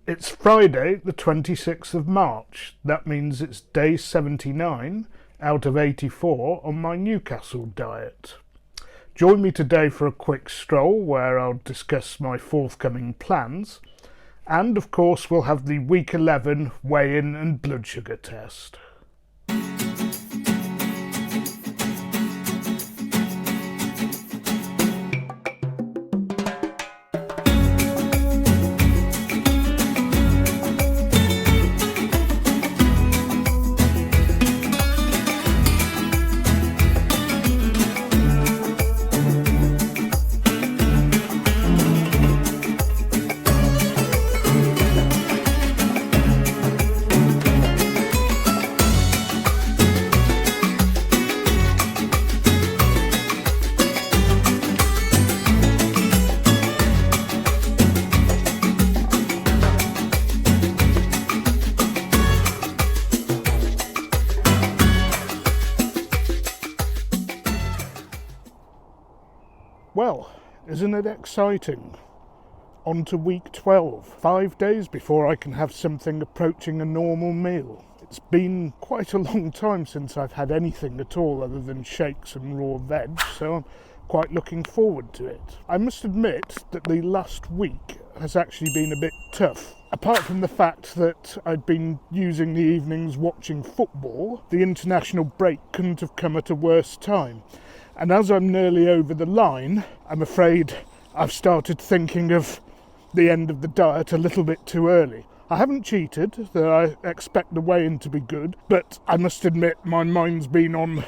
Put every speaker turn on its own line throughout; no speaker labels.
It's Friday, the 26th of March. That means it's day 79 out of 84 on my Newcastle diet. Join me today for a quick stroll where I'll discuss my forthcoming plans. And of course, we'll have the week 11 weigh-in and blood sugar test. Well, isn't it exciting? On to week 12, 5 days before I can have something approaching a normal meal. It's been quite a long time since I've had anything at all other than shakes and raw veg, so I'm quite looking forward to it. I must admit that the last week has actually been a bit tough. Apart from the fact that I'd been using the evenings watching football, the international break couldn't have come at a worse time. And as I'm nearly over the line, I'm afraid I've started thinking of the end of the diet a little bit too early. I haven't cheated, though I expect the weigh-in to be good, but I must admit my mind's been on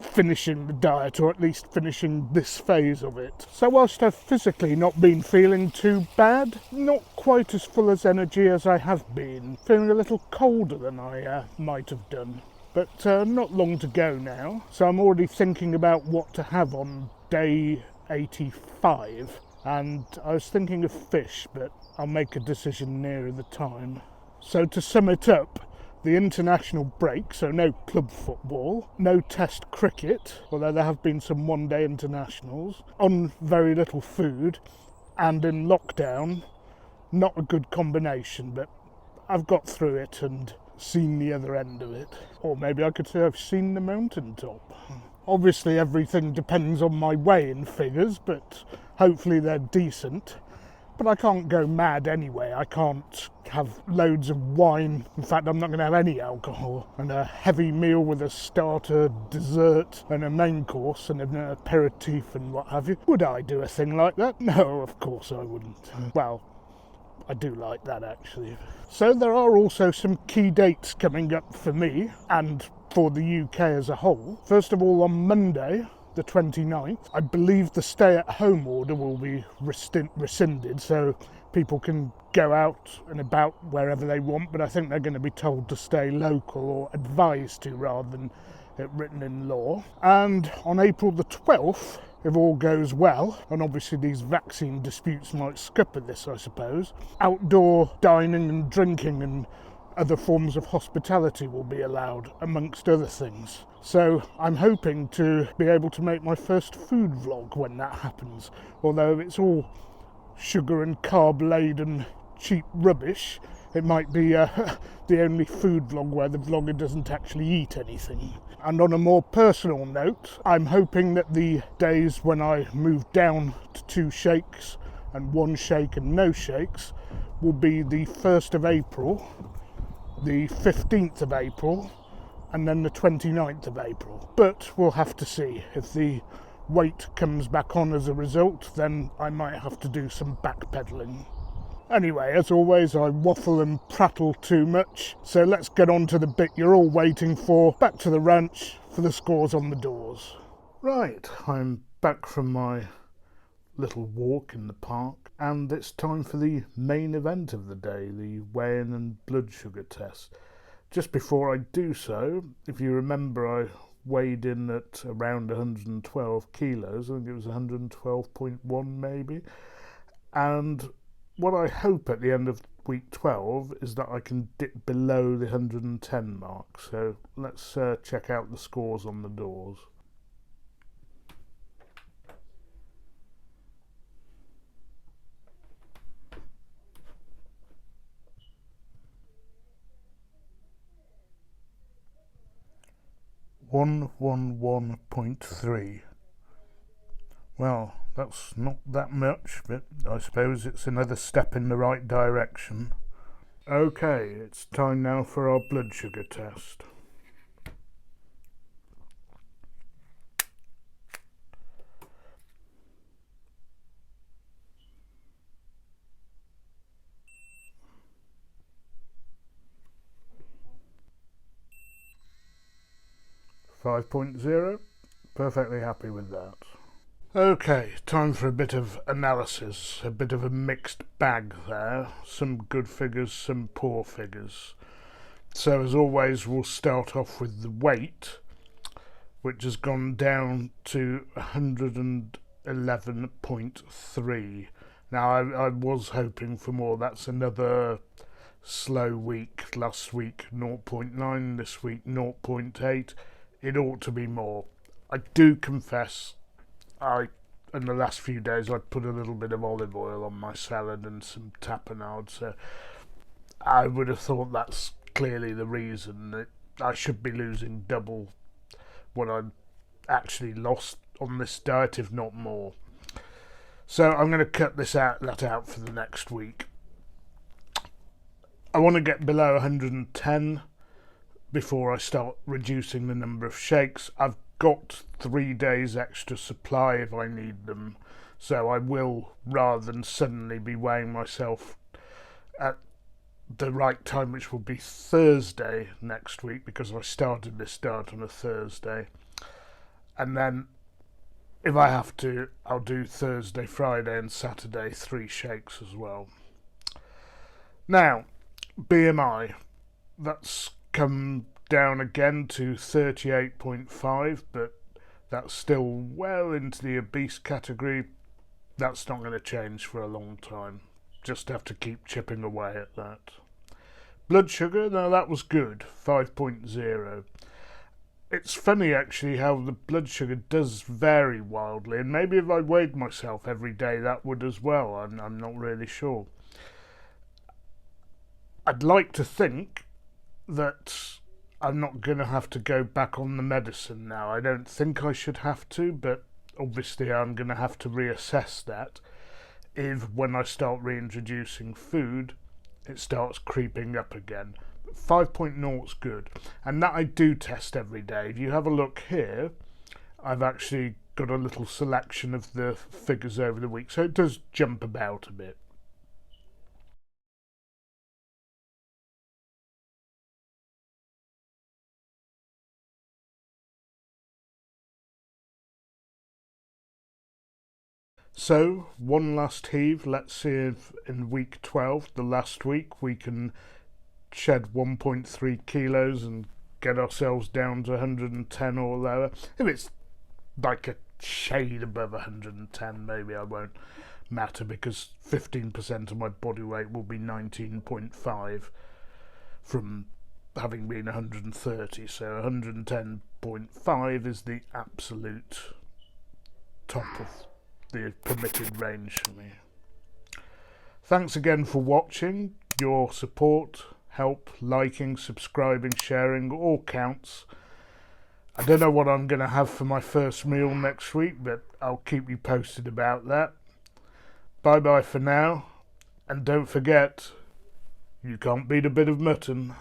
finishing the diet, or at least finishing this phase of it. So whilst I've physically not been feeling too bad, not quite as full as energy as I have been, feeling a little colder than I might have done. But not long to go now, so I'm already thinking about what to have on day 85. And I was thinking of fish, but I'll make a decision nearer the time. So to sum it up, the international break, so no club football, no test cricket, although there have been some one-day internationals, on very little food, and in lockdown, not a good combination, but I've got through it and seen the other end of it. Or maybe I could say I've seen the mountaintop. Obviously everything depends on my weigh-in figures, but hopefully they're decent. But I can't go mad anyway. I can't have loads of wine. In fact, I'm not going to have any alcohol. And a heavy meal with a starter, dessert and a main course and an aperitif and what have you. Would I do a thing like that? No, of course I wouldn't. Well, I do like that actually. So there are also some key dates coming up for me and for the UK as a whole. First of all, on Monday, the 29th, I believe the stay-at-home order will be rescinded, so people can go out and about wherever they want, but I think they're going to be told to stay local, or advised to, rather than it written in law. And on April the 12th, if all goes well, and obviously these vaccine disputes might scupper this, I suppose, outdoor dining and drinking and other forms of hospitality will be allowed, amongst other things. So I'm hoping to be able to make my first food vlog when that happens, although it's all sugar and carb-laden cheap rubbish. It might be the only food vlog where the vlogger doesn't actually eat anything. And on a more personal note, I'm hoping that the days when I move down to 2 shakes and 1 shake and no shakes will be the 1st of April, the 15th of April, and then the 29th of April. But we'll have to see. If the weight comes back on as a result, then I might have to do some backpedaling. Anyway, as always, I waffle and prattle too much, so let's get on to the bit you're all waiting for. Back to the ranch for the scores on the doors. Right, I'm back from my little walk in the park, and it's time for the main event of the day, the weigh-in and blood sugar test. Just before I do so, if you remember, I weighed in at around 112 kilos, I think it was 112.1 maybe, and what I hope at the end of week 12 is that I can dip below the 110 mark, so let's check out the scores on the doors. 111.3. Well, that's not that much, but I suppose it's another step in the right direction. Okay, it's time now for our blood sugar test. .0, perfectly happy with that. Okay, time for a bit of analysis, a bit of a mixed bag there, some good figures, some poor figures. So as always, we'll start off with the weight, which has gone down to 111.3. Now I was hoping for more. That's another slow week. Last week 0.9, this week 0.8. It ought to be more. I do confess, in the last few days I put a little bit of olive oil on my salad and some tapenade, so I would have thought that's clearly the reason. That I should be losing double what I actually lost on this diet, if not more. So I'm going to cut that out for the next week. I want to get below 110 before I start reducing the number of shakes. I've got 3 days extra supply if I need them, so I will, rather than suddenly be weighing myself at the right time, which will be Thursday next week, because I started this diet on a Thursday, and then if I have to, I'll do Thursday, Friday and Saturday 3 shakes as well. Now, BMI, that's come down again to 38.5, but that's still well into the obese category. That's not going to change for a long time. Just have to keep chipping away at that. Blood sugar, now that was good, 5.0. It's funny actually how the blood sugar does vary wildly, and maybe if I weighed myself every day that would as well. I'm not really sure. I'd like to think that I'm not going to have to go back on the medicine now. I don't think I should have to, but obviously I'm going to have to reassess that if, when I start reintroducing food, it starts creeping up again. 5.0 is good, and that I do test every day. If you have a look here, I've actually got a little selection of the figures over the week, so it does jump about a bit. So, one last heave. Let's see if in week 12, the last week, we can shed 1.3 kilos and get ourselves down to 110 or lower. If it's like a shade above 110, maybe I won't matter, because 15% of my body weight will be 19.5 from having been 130, so 110.5 is the absolute top of the permitted range for me. Thanks again for watching. Your support, help, liking, subscribing, sharing, all counts. I don't know what I'm going to have for my first meal next week, but I'll keep you posted about that. Bye bye for now, and don't forget, you can't beat a bit of mutton.